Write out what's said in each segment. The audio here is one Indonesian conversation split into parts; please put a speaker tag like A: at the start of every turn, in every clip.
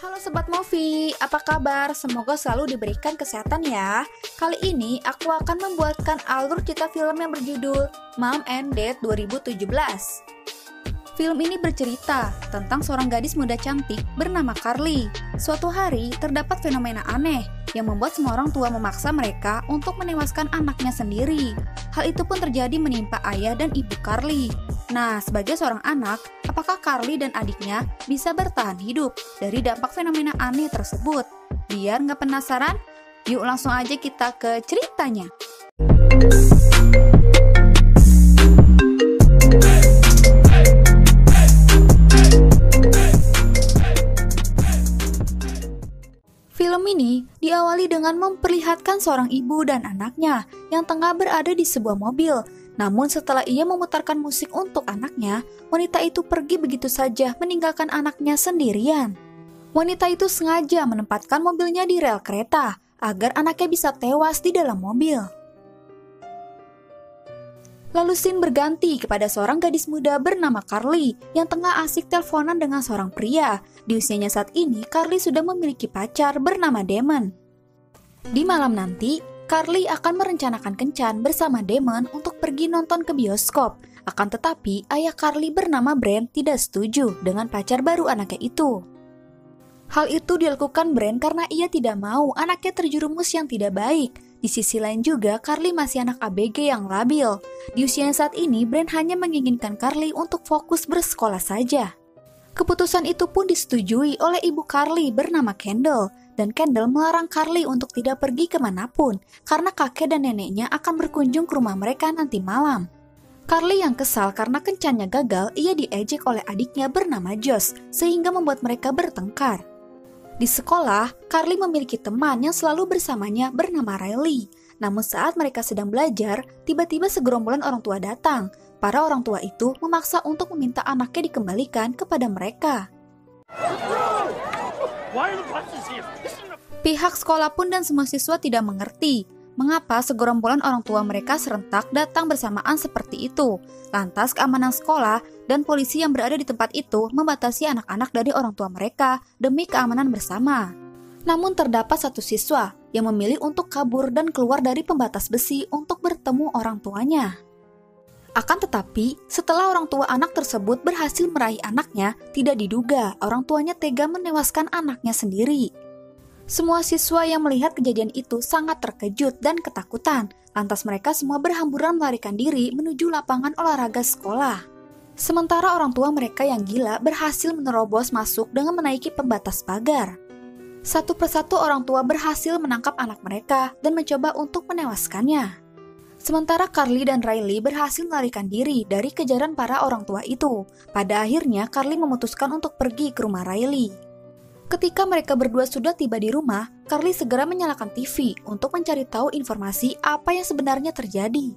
A: Halo Sobat Movie, apa kabar? Semoga selalu diberikan kesehatan ya. Kali ini aku akan membuatkan alur cerita film yang berjudul Mom and Dad 2017. Film ini bercerita tentang seorang gadis muda cantik bernama Carly. Suatu hari terdapat fenomena aneh yang membuat semua orang tua memaksa mereka untuk menewaskan anaknya sendiri. Hal itu pun terjadi menimpa ayah dan ibu Carly. Nah, sebagai seorang anak, apakah Carly dan adiknya bisa bertahan hidup dari dampak fenomena aneh tersebut? Biar nggak penasaran, yuk langsung aja kita ke ceritanya. Film ini diawali dengan memperlihatkan seorang ibu dan anaknya yang tengah berada di sebuah mobil. Namun setelah ia memutarkan musik untuk anaknya, wanita itu pergi begitu saja meninggalkan anaknya sendirian. Wanita itu sengaja menempatkan mobilnya di rel kereta agar anaknya bisa tewas di dalam mobil. Lalu scene berganti kepada seorang gadis muda bernama Carly yang tengah asik teleponan dengan seorang pria. Di usianya saat ini, Carly sudah memiliki pacar bernama Damon. Di malam nanti, Carly akan merencanakan kencan bersama Damon untuk pergi nonton ke bioskop. Akan tetapi, ayah Carly bernama Brent tidak setuju dengan pacar baru anaknya itu. Hal itu dilakukan Brent karena ia tidak mau anaknya terjerumus yang tidak baik. Di sisi lain juga, Carly masih anak ABG yang labil. Di usianya saat ini, Brent hanya menginginkan Carly untuk fokus bersekolah saja. Keputusan itu pun disetujui oleh ibu Carly bernama Kendall. Dan Kendall melarang Carly untuk tidak pergi kemanapun, karena kakek dan neneknya akan berkunjung ke rumah mereka nanti malam. Carly yang kesal karena kencannya gagal, ia diejek oleh adiknya bernama Josh, sehingga membuat mereka bertengkar. Di sekolah, Carly memiliki teman yang selalu bersamanya bernama Riley. Namun saat mereka sedang belajar, tiba-tiba segerombolan orang tua datang. Para orang tua itu memaksa untuk meminta anaknya dikembalikan kepada mereka. Pihak sekolah pun dan semua siswa tidak mengerti mengapa segerombolan orang tua mereka serentak datang bersamaan seperti itu. Lantas keamanan sekolah dan polisi yang berada di tempat itu membatasi anak-anak dari orang tua mereka demi keamanan bersama. Namun terdapat satu siswa yang memilih untuk kabur dan keluar dari pembatas besi untuk bertemu orang tuanya. Akan tetapi, setelah orang tua anak tersebut berhasil meraih anaknya, tidak diduga orang tuanya tega menewaskan anaknya sendiri. Semua siswa yang melihat kejadian itu sangat terkejut dan ketakutan. Lantas mereka semua berhamburan melarikan diri menuju lapangan olahraga sekolah. Sementara orang tua mereka yang gila berhasil menerobos masuk dengan menaiki pembatas pagar. Satu persatu orang tua berhasil menangkap anak mereka dan mencoba untuk menewaskannya. Sementara Carly dan Riley berhasil melarikan diri dari kejaran para orang tua itu. Pada akhirnya, Carly memutuskan untuk pergi ke rumah Riley. Ketika mereka berdua sudah tiba di rumah, Carly segera menyalakan TV untuk mencari tahu informasi apa yang sebenarnya terjadi.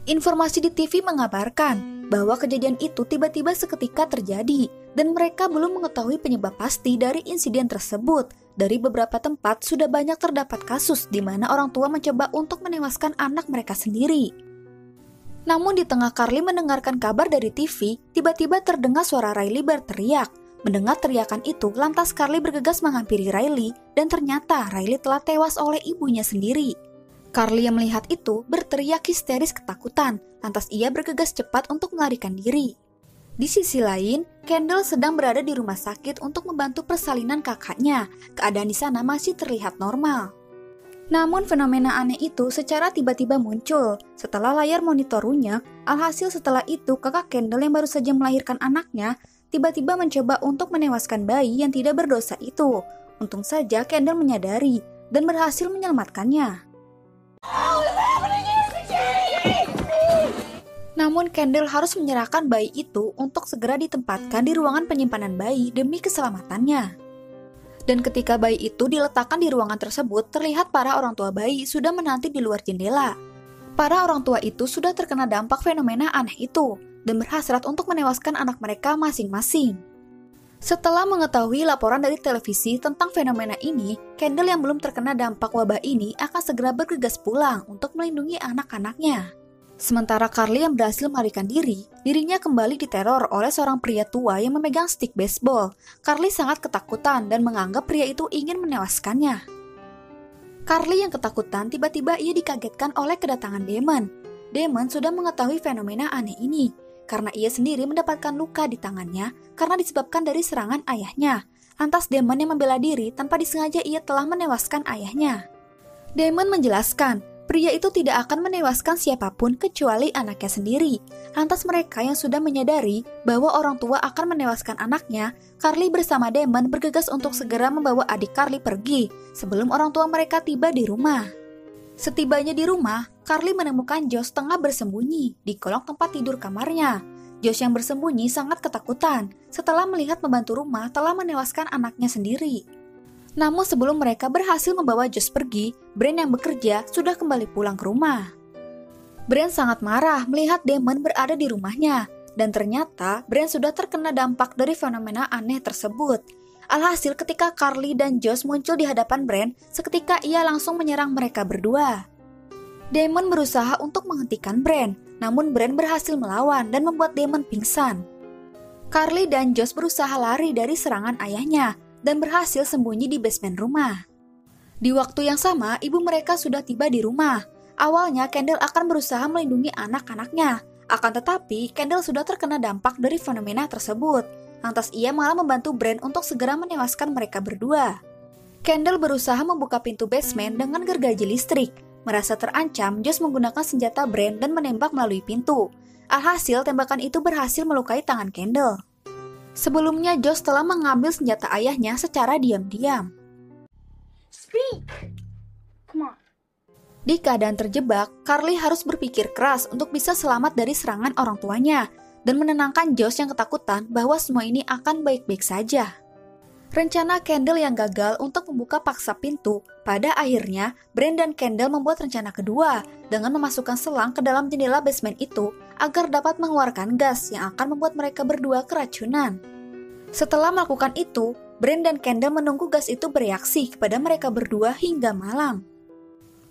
A: Informasi di TV mengabarkan bahwa kejadian itu tiba-tiba seketika terjadi dan mereka belum mengetahui penyebab pasti dari insiden tersebut. Dari beberapa tempat sudah banyak terdapat kasus di mana orang tua mencoba untuk menewaskan anak mereka sendiri. Namun di tengah Carly mendengarkan kabar dari TV, tiba-tiba terdengar suara Riley berteriak. Mendengar teriakan itu, lantas Carly bergegas menghampiri Riley dan ternyata Riley telah tewas oleh ibunya sendiri. Carly yang melihat itu berteriak histeris ketakutan, lantas ia bergegas cepat untuk melarikan diri. Di sisi lain, Kendall sedang berada di rumah sakit untuk membantu persalinan kakaknya. Keadaan di sana masih terlihat normal. Namun fenomena aneh itu secara tiba-tiba muncul. Setelah layar monitor runyek, alhasil setelah itu kakak Kendall yang baru saja melahirkan anaknya, tiba-tiba mencoba untuk menewaskan bayi yang tidak berdosa itu. Untung saja Kendall menyadari dan berhasil menyelamatkannya. Namun Kendall harus menyerahkan bayi itu untuk segera ditempatkan di ruangan penyimpanan bayi demi keselamatannya. Dan ketika bayi itu diletakkan di ruangan tersebut, terlihat para orang tua bayi sudah menanti di luar jendela. Para orang tua itu sudah terkena dampak fenomena aneh itu dan berhasrat untuk menewaskan anak mereka masing-masing. Setelah mengetahui laporan dari televisi tentang fenomena ini, Kendall yang belum terkena dampak wabah ini akan segera bergegas pulang untuk melindungi anak-anaknya. Sementara Carly yang berhasil melarikan diri, dirinya kembali diteror oleh seorang pria tua yang memegang stik baseball. Carly sangat ketakutan dan menganggap pria itu ingin menewaskannya. Carly yang ketakutan, tiba-tiba ia dikagetkan oleh kedatangan Damon. Damon sudah mengetahui fenomena aneh ini, karena ia sendiri mendapatkan luka di tangannya karena disebabkan dari serangan ayahnya. Lantas Damon yang membela diri tanpa disengaja ia telah menewaskan ayahnya. Damon menjelaskan, pria itu tidak akan menewaskan siapapun kecuali anaknya sendiri. Lantas mereka yang sudah menyadari bahwa orang tua akan menewaskan anaknya, Carly bersama Damon bergegas untuk segera membawa adik Carly pergi sebelum orang tua mereka tiba di rumah. Setibanya di rumah, Carly menemukan Josh tengah bersembunyi di kolong tempat tidur kamarnya. Josh yang bersembunyi sangat ketakutan setelah melihat pembantu rumah telah menewaskan anaknya sendiri. Namun sebelum mereka berhasil membawa Josh pergi, Brand yang bekerja sudah kembali pulang ke rumah. Brand sangat marah melihat Damon berada di rumahnya, dan ternyata Brand sudah terkena dampak dari fenomena aneh tersebut. Alhasil ketika Carly dan Josh muncul di hadapan Brand, seketika ia langsung menyerang mereka berdua. Damon berusaha untuk menghentikan Brand, namun Brand berhasil melawan dan membuat Damon pingsan. Carly dan Josh berusaha lari dari serangan ayahnya, dan berhasil sembunyi di basement rumah. Di waktu yang sama, ibu mereka sudah tiba di rumah. Awalnya, Kendall akan berusaha melindungi anak-anaknya. Akan tetapi, Kendall sudah terkena dampak dari fenomena tersebut. Lantas ia malah membantu Brand untuk segera menewaskan mereka berdua. Kendall berusaha membuka pintu basement dengan gergaji listrik. Merasa terancam, Josh menggunakan senjata Brand dan menembak melalui pintu. Alhasil, tembakan itu berhasil melukai tangan Kendall. Sebelumnya, Josh telah mengambil senjata ayahnya secara diam-diam.
B: Speak! Come on.
A: Di keadaan terjebak, Carly harus berpikir keras untuk bisa selamat dari serangan orang tuanya dan menenangkan Josh yang ketakutan bahwa semua ini akan baik-baik saja. Rencana Kendall yang gagal untuk membuka paksa pintu, pada akhirnya Brand dan Kendall membuat rencana kedua dengan memasukkan selang ke dalam jendela basement itu agar dapat mengeluarkan gas yang akan membuat mereka berdua keracunan. Setelah melakukan itu, Brand dan Kendall menunggu gas itu bereaksi kepada mereka berdua hingga malam.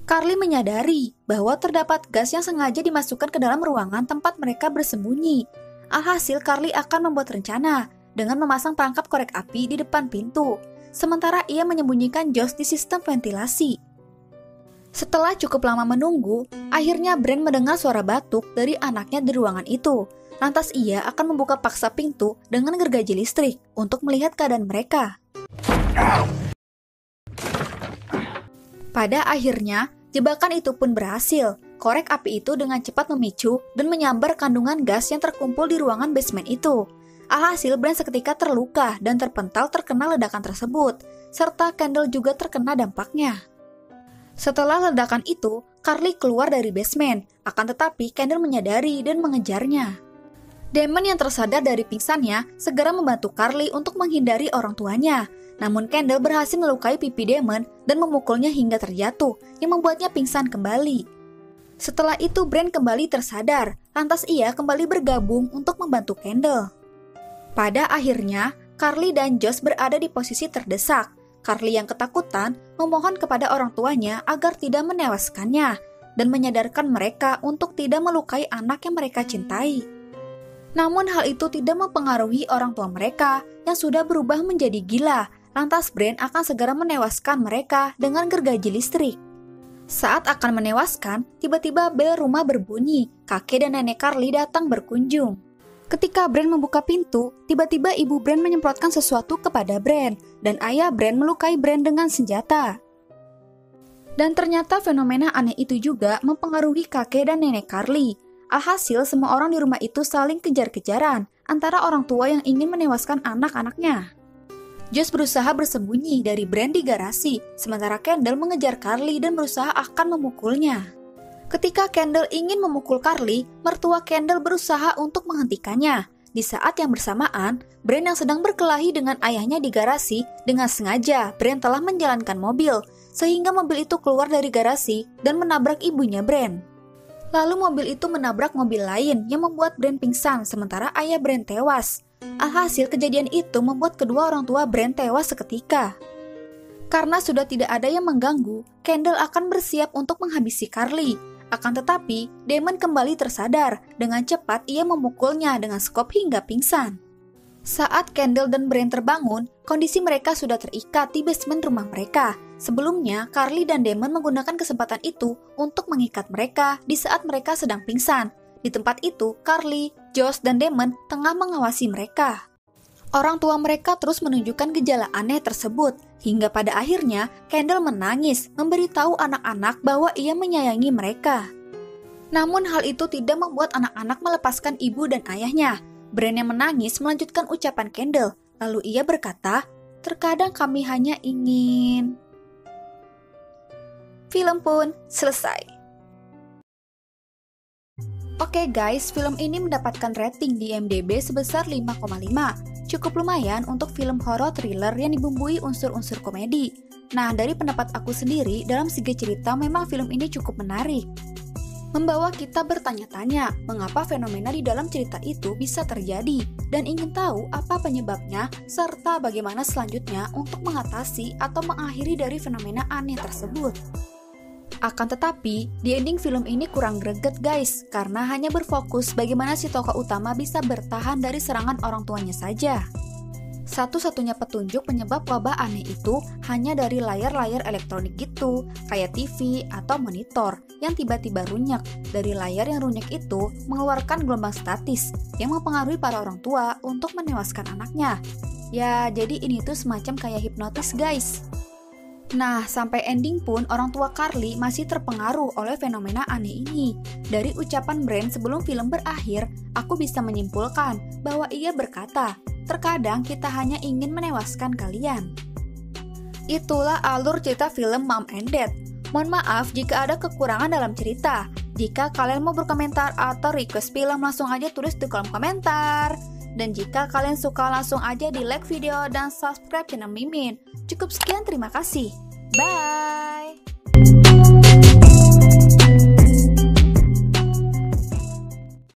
A: Carly menyadari bahwa terdapat gas yang sengaja dimasukkan ke dalam ruangan tempat mereka bersembunyi. Alhasil, Carly akan membuat rencana dengan memasang perangkap korek api di depan pintu, sementara ia menyembunyikan Josh di sistem ventilasi. Setelah cukup lama menunggu, akhirnya Brand mendengar suara batuk dari anaknya di ruangan itu. Lantas ia akan membuka paksa pintu dengan gergaji listrik untuk melihat keadaan mereka. Pada akhirnya, jebakan itu pun berhasil. Korek api itu dengan cepat memicu dan menyambar kandungan gas yang terkumpul di ruangan basement itu. Alhasil, Brand seketika terluka dan terpental terkena ledakan tersebut, serta Kendall juga terkena dampaknya. Setelah ledakan itu, Carly keluar dari basement, akan tetapi Kendall menyadari dan mengejarnya. Damon yang tersadar dari pingsannya segera membantu Carly untuk menghindari orang tuanya. Namun Kendall berhasil melukai pipi Damon dan memukulnya hingga terjatuh, yang membuatnya pingsan kembali. Setelah itu Brand kembali tersadar, lantas ia kembali bergabung untuk membantu Kendall. Pada akhirnya, Carly dan Josh berada di posisi terdesak. Carly yang ketakutan memohon kepada orang tuanya agar tidak menewaskannya dan menyadarkan mereka untuk tidak melukai anak yang mereka cintai. Namun hal itu tidak mempengaruhi orang tua mereka yang sudah berubah menjadi gila. Lantas Brand akan segera menewaskan mereka dengan gergaji listrik. Saat akan menewaskan, tiba-tiba bel rumah berbunyi. Kakek dan nenek Carly datang berkunjung. Ketika Brand membuka pintu, tiba-tiba ibu Brand menyemprotkan sesuatu kepada Brand, dan ayah Brand melukai Brand dengan senjata. Dan ternyata fenomena aneh itu juga mempengaruhi kakek dan nenek Carly. Alhasil, semua orang di rumah itu saling kejar-kejaran antara orang tua yang ingin menewaskan anak-anaknya. Josh berusaha bersembunyi dari Brand di garasi, sementara Kendall mengejar Carly dan berusaha akan memukulnya. Ketika Kendall ingin memukul Carly, mertua Kendall berusaha untuk menghentikannya. Di saat yang bersamaan, Brand yang sedang berkelahi dengan ayahnya di garasi, dengan sengaja Brand telah menjalankan mobil, sehingga mobil itu keluar dari garasi dan menabrak ibunya Brand. Lalu mobil itu menabrak mobil lain yang membuat Brand pingsan, sementara ayah Brand tewas. Alhasil kejadian itu membuat kedua orang tua Brand tewas seketika. Karena sudah tidak ada yang mengganggu, Kendall akan bersiap untuk menghabisi Carly. Akan tetapi, Damon kembali tersadar. Dengan cepat ia memukulnya dengan skop hingga pingsan. Saat Kendall dan Brain terbangun, kondisi mereka sudah terikat di basement rumah mereka. Sebelumnya, Carly dan Damon menggunakan kesempatan itu untuk mengikat mereka di saat mereka sedang pingsan. Di tempat itu, Carly, Josh, dan Damon tengah mengawasi mereka. Orang tua mereka terus menunjukkan gejala aneh tersebut, hingga pada akhirnya Kendall menangis, memberitahu anak-anak bahwa ia menyayangi mereka. Namun hal itu tidak membuat anak-anak melepaskan ibu dan ayahnya. Brain yang menangis melanjutkan ucapan Kendall, lalu ia berkata, "Terkadang kami hanya ingin..." Film pun selesai. Oke guys, film ini mendapatkan rating di IMDb sebesar 5,5. Cukup lumayan untuk film horor thriller yang dibumbui unsur-unsur komedi. Nah, dari pendapat aku sendiri, dalam segi cerita memang film ini cukup menarik. Membawa kita bertanya-tanya mengapa fenomena di dalam cerita itu bisa terjadi dan ingin tahu apa penyebabnya serta bagaimana selanjutnya untuk mengatasi atau mengakhiri dari fenomena aneh tersebut. Akan tetapi, di ending film ini kurang greget guys, karena hanya berfokus bagaimana si tokoh utama bisa bertahan dari serangan orang tuanya saja. Satu-satunya petunjuk penyebab wabah aneh itu hanya dari layar-layar elektronik gitu, kayak TV atau monitor yang tiba-tiba runyak. Dari layar yang runyak itu mengeluarkan gelombang statis yang mempengaruhi para orang tua untuk menewaskan anaknya. Ya, jadi ini tuh semacam kayak hipnotis guys. Nah, sampai ending pun orang tua Carly masih terpengaruh oleh fenomena aneh ini. Dari ucapan Brain sebelum film berakhir, aku bisa menyimpulkan bahwa ia berkata, "Terkadang kita hanya ingin menewaskan kalian." Itulah alur cerita film Mom and Dad. Mohon maaf jika ada kekurangan dalam cerita. Jika kalian mau berkomentar atau request film, langsung aja tulis di kolom komentar. Dan jika kalian suka, langsung aja di like video dan subscribe channel Mimin. Cukup sekian, terima kasih. Bye!